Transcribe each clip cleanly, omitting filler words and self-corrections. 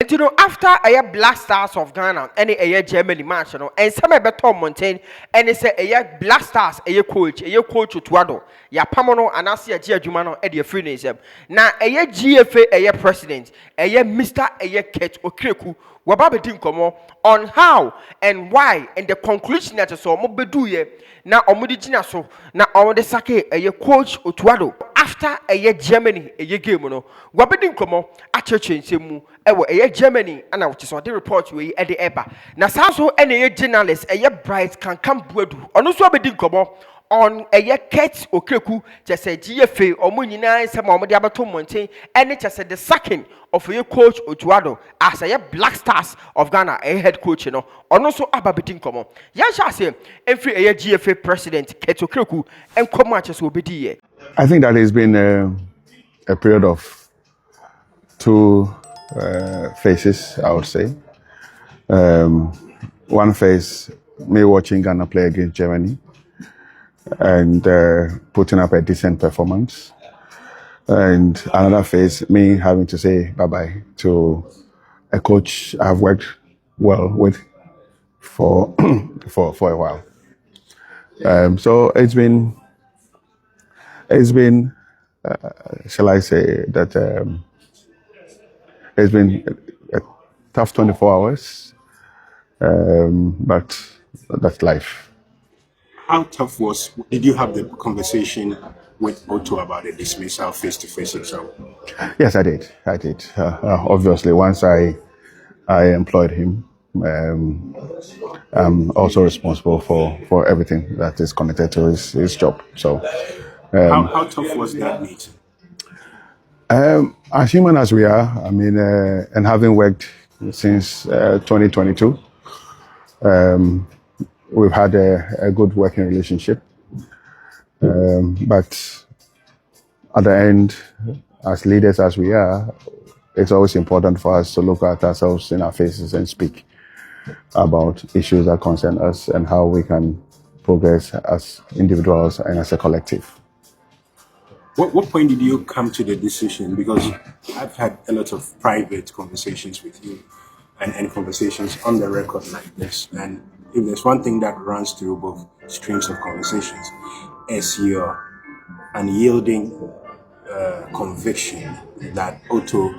And you know, after a Black Stars of Ghana, any a year Germany match, you know, and some a better mountain, and it's a year Black Stars, a year coach to Addo, ya Pamono, and Asia Gia Jumano, and your freedom. Now, a year GFA, a year president, a year Mr. a year Ket or Kriku, Wababe Dinkomo, on how and why, and the conclusion that I saw Mobeduye, now Omudijina so, now on the Sake, a year coach Otuado. After a year Germany, a year game, no, Wabedin Como, a church in Semu, a year Germany, and I was on the report we at the Eba. Now, so any year journalist, a year bright Kankam Boadu, on also Bedin Como, on a year Ket or Kreku, just a GFA or Munina, some of the Abaton Mountain, and it just said the sacking of a year coach Otuado as a year Black Stars of Ghana, a head coach, you know, on also Ababedin Como. Yasha say, every year GFA president, Ket or Kreku, and come matches will be the I think that it's been a period of two phases, I would say. One phase, me watching Ghana play against Germany and putting up a decent performance. And another phase, me having to say bye-bye to a coach I've worked well with for a while. So it's been, shall I say that it's been a tough 24 hours, but that's life. How tough did you have the conversation with Otto about the dismissal face-to-face yourself? Yes, I did. Obviously, once I employed him, I'm also responsible for everything that is connected to his job. So. How tough was that meeting? As human as we are, I mean, and having worked since 2022, we've had a good working relationship. But at the end, as leaders as we are, it's always important for us to look at ourselves in our faces and speak about issues that concern us and how we can progress as individuals and as a collective. What point did you come to the decision? Because I've had a lot of private conversations with you and conversations on the record like this. And if there's one thing that runs through both streams of conversations, is your unyielding conviction that Otto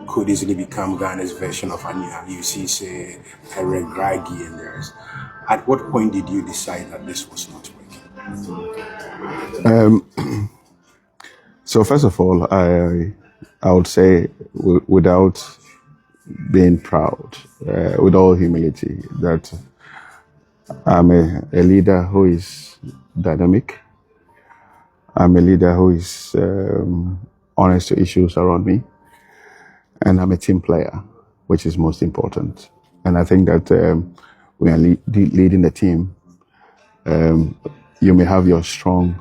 could easily become Ghana's version of Anya. You see, say, Eric Gragi and theirs. At what point did you decide that this was not working? So first of all, I would say without being proud, with all humility, that I'm a leader who is dynamic. I'm a leader who is honest to issues around me. And I'm a team player, which is most important. And I think that when you're leading the team, you may have your strong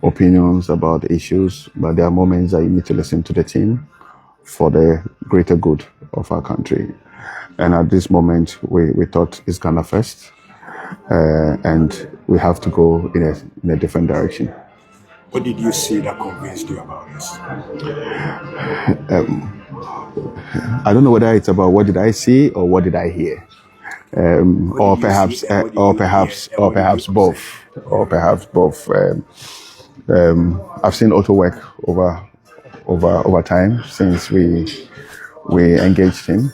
opinions about the issues, but there are moments that you need to listen to the team for the greater good of our country. And at this moment, we thought it's Ghana first, and we have to go in a different direction. What did you see that convinced you about this? I don't know whether it's about what did I see or what did I hear, or perhaps both. I've seen Otto work over time since we engaged him.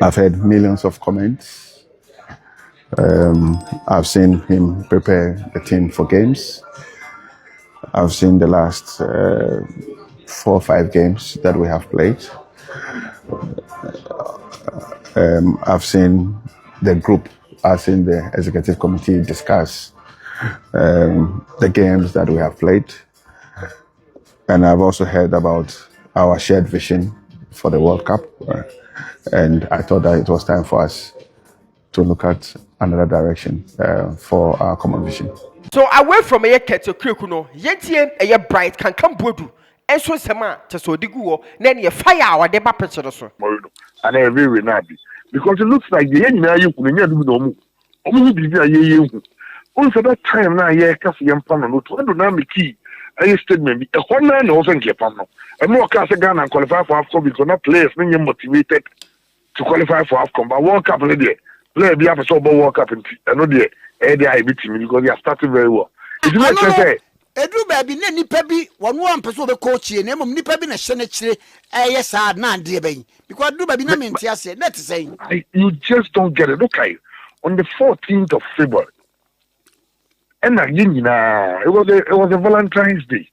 I've heard millions of comments. I've seen him prepare the team for games. I've seen the last 4 or 5 games that we have played. I've seen the group, I've seen the executive committee discuss the games that we have played. And I've also heard about our shared vision for the World Cup. And I thought that it was time for us to look at another direction for our common vision. So away from a Keto Krikuno, Yetian a bright Kankam Boadu, and so Sama to so diguo, then you fire our deba petroso. And I very happy because it looks like the end now you can do no more. Also, that time now, yeah, Cassie and Panano, to understand the key. any statement. A corner no open Japan. And more cast again and qualify for AFCON because not players when you're motivated to qualify for AFCON. But World Cup, play be up a sober World Cup and I know the ADI team because they are starting very well. It's not to say. Edu baby ne nipa bi one person be coach ye na mum nipa bi na hye ne kire yes hard na ande be because edu baby na me ntia net say you just don't get it. Okay, on the 14th of February and it was a Valentine's Day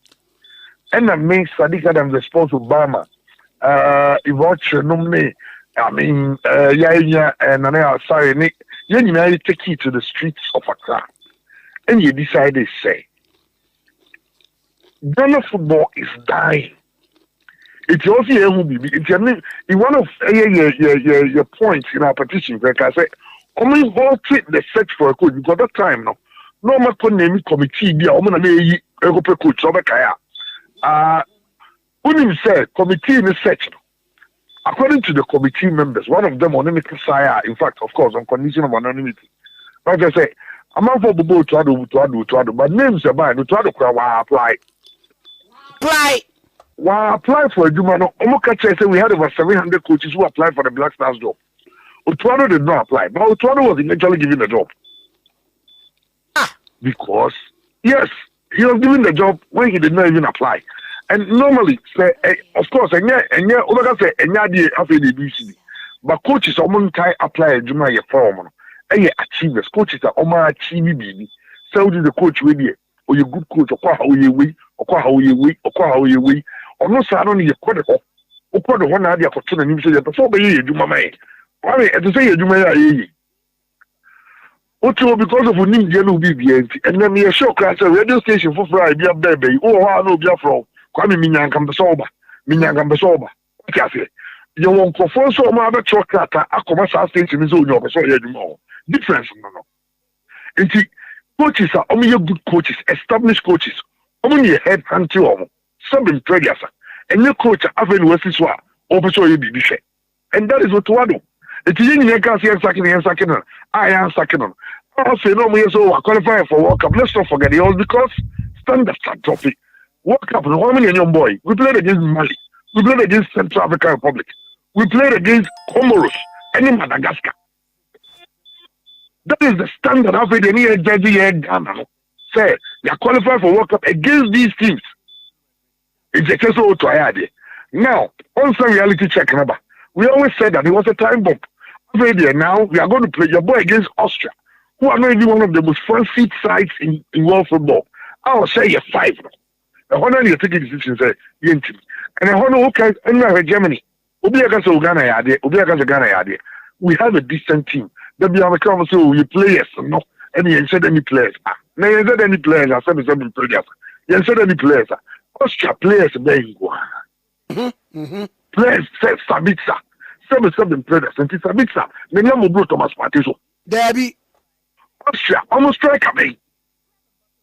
and I made Sadiq Adams response to Obama watch nominee I mean and I sorry Nick you take it to the streets of Accra and you decided say Ghana football is dying. It's also it's one of your points in our petition. Like I said, only halted the search for a coach because that time no man could name committee. Be a woman a coach. So when say committee in the search, according to the committee members, one of them anonymity sire. In fact, of course, on condition of anonymity. Like I say, I'm not for Bobo to Addo, but names are by to Addo apply. Apply for a Jumano. Omokache said we had over 700 coaches who applied for the Black Stars job. Otuado did not apply, but Otuado was eventually given the job. Because, yes, he was given the job when he did not even apply. And normally, say, of course, Omaka say, but coaches are apply a Juma form. And achievers, coaches are Oma achieve baby. So did the coach with you, or you good coach, or how you wait. How you or no salon you quite a one idea for 2 and you before you do my man. Why, to say you do my because of Nim Yellow BB and then me a show class a radio station for Friday, be up there, baby. Oh, I know Biafro. Kwame Minyankam Besoba. Cafe. You won't conform so my other chocolate. I come as station is on your so you know. Difference, no. Coaches are only good coaches, established coaches. Only a head hunting some in previous and your coach Aven Westiswa, also you be and that is what to do. It's in your case, second, I am second. I say no more so I qualify for World Cup. Let's not forget it all because standards are topic. World Cup, how many young boy? We played against Mali, we played against Central African Republic, we played against Comoros and in Madagascar. That is the standard of it any Ghana. Say, they are qualified for World Cup against these teams. It's a case of to now, on some reality check number, we always said that it was a time bomb. Now we are going to play your boy against Austria, who are not even one of the most fancy sides in world football. I will say you're 5 now. The honor you're taking decisions, and the honor okay, and Germany. We have a decent team. There be a conversation with players, no, and you said any players. Now you said any players, I said any players. You said any players. Austria players, players said Sabitza. 7 players, and Sabitza. Many of them Thomas Partiso. Debbie Austria almost strike at me.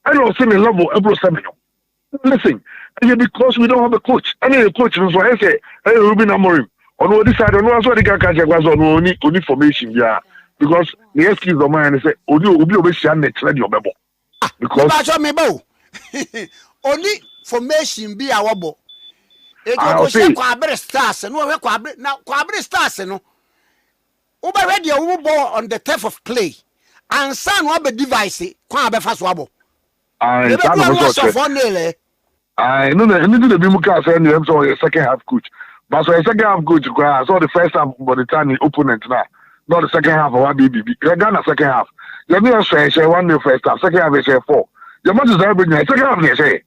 I don't see the level of Ebro Seminole. Listen, because we don't have a coach. I need a coach, and so I say, hey, Ruben Amorim. On this side, I know what the guy was on only information, yeah. Because the excuse of mine is only because only formation be our bo. It was Quabre stars and no Quabre stars no. Uber radio on the turf of clay and son will be device Quabe Faswabo. I know the Bimuka saying you saw a second half coach. But so a second half coach, I saw the first half by the time the opponent now. Not the second half of one BB. You're done the second half. You're not saying 1 first half, second half is 4. Your match is everything. Second half they say.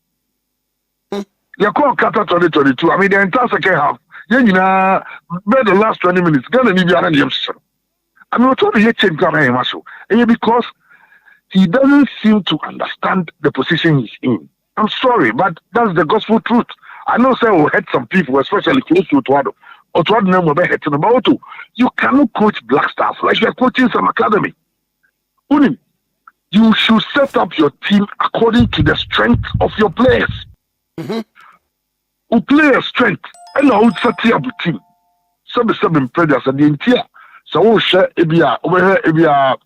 You call Qatar 2022. I mean the entire second half. You know, but the last 20 minutes, Ghana need to be I mean, what do you change muscle? And because he doesn't seem to understand the position he's in. I'm sorry, but that's the gospel truth. I know say we hurt some people, especially close to Otto Addo. Otto Addo name will be hurting about you. You cannot coach Black Stars like you're coaching some academy. You should set up your team according to the strength of your players. Who players' strength and how to set up a team. 7 players and the entire. So we'll share over here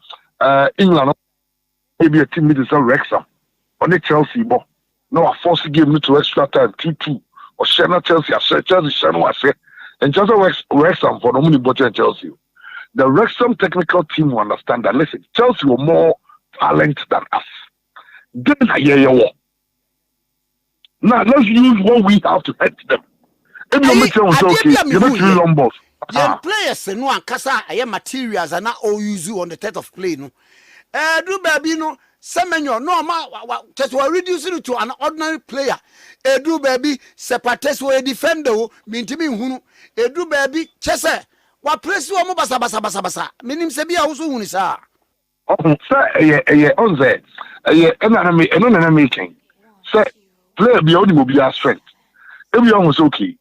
England. Maybe a team with Wrexham or the Chelsea ball. No, a force game to extra time 2-2. Or Shana Chelsea, Chelsea Shana was say, and Chelsea Wrexham for the money budget Chelsea. The Wrexham technical team will understand that. Listen, Chelsea were more talent than us. Then I hear you. Now let's use what we have to help them. If you make them okay, you make three long balls. Young players no ankasa aye materials are not all use on the set of play no. Do baby no semenyo no ma just we reduce it to an ordinary player. Do baby separatist we defender o mintimi hunu. Do baby chese wa press wo mo basa. Minim se bia wo so hunu sa. Say on there. Na making. Say player be only be strength. Everyone was okay.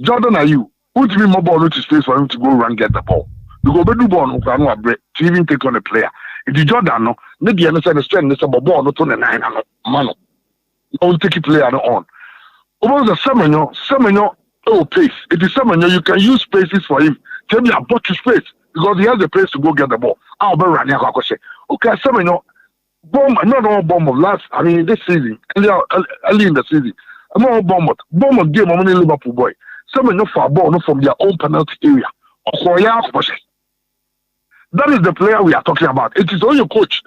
Jordan are you? Who to be more ball to space for him to go run get the ball? You go do ball no can no break to even take on a player. If you Jordan no, maybe understand the strength this about ball not on the 9 man. Don't take a player no on. Over the Semenyo oh pace. It is Semenyo you can use spaces for him. Tell me about to space because he has the place to go get the ball. I'll be running okay, Semenyo bomb not all bomb of last this season early in the season. I'm all bomb game I'm only Liverpool boy. Some no for ball, no from their own penalty area. That is the player we are talking about. It is only your coach.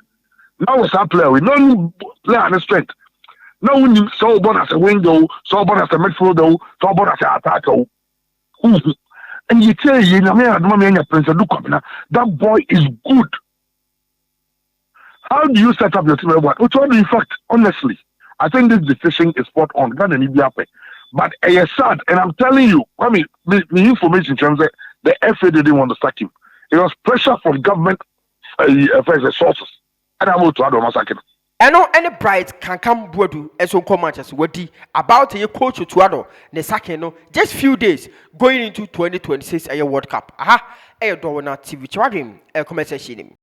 Now it's our player. We don't play on the strength. Now we need someone as a window, someone as a midfielder, someone as an attacker. And you tell you, that boy is good. How do you set up your team? Which one, in fact, honestly, I think this decision is spot on. But it's sad, and I'm telling you, the information in terms of the FA didn't want to sack him. It was pressure from government sources. And I'm going to Addo sack him. Any bright Kankam Boadu as on Comanches would about a coach to Addo, ne sacking just few days going into 2026 World Cup. Aha, Dowona TV, a conversation.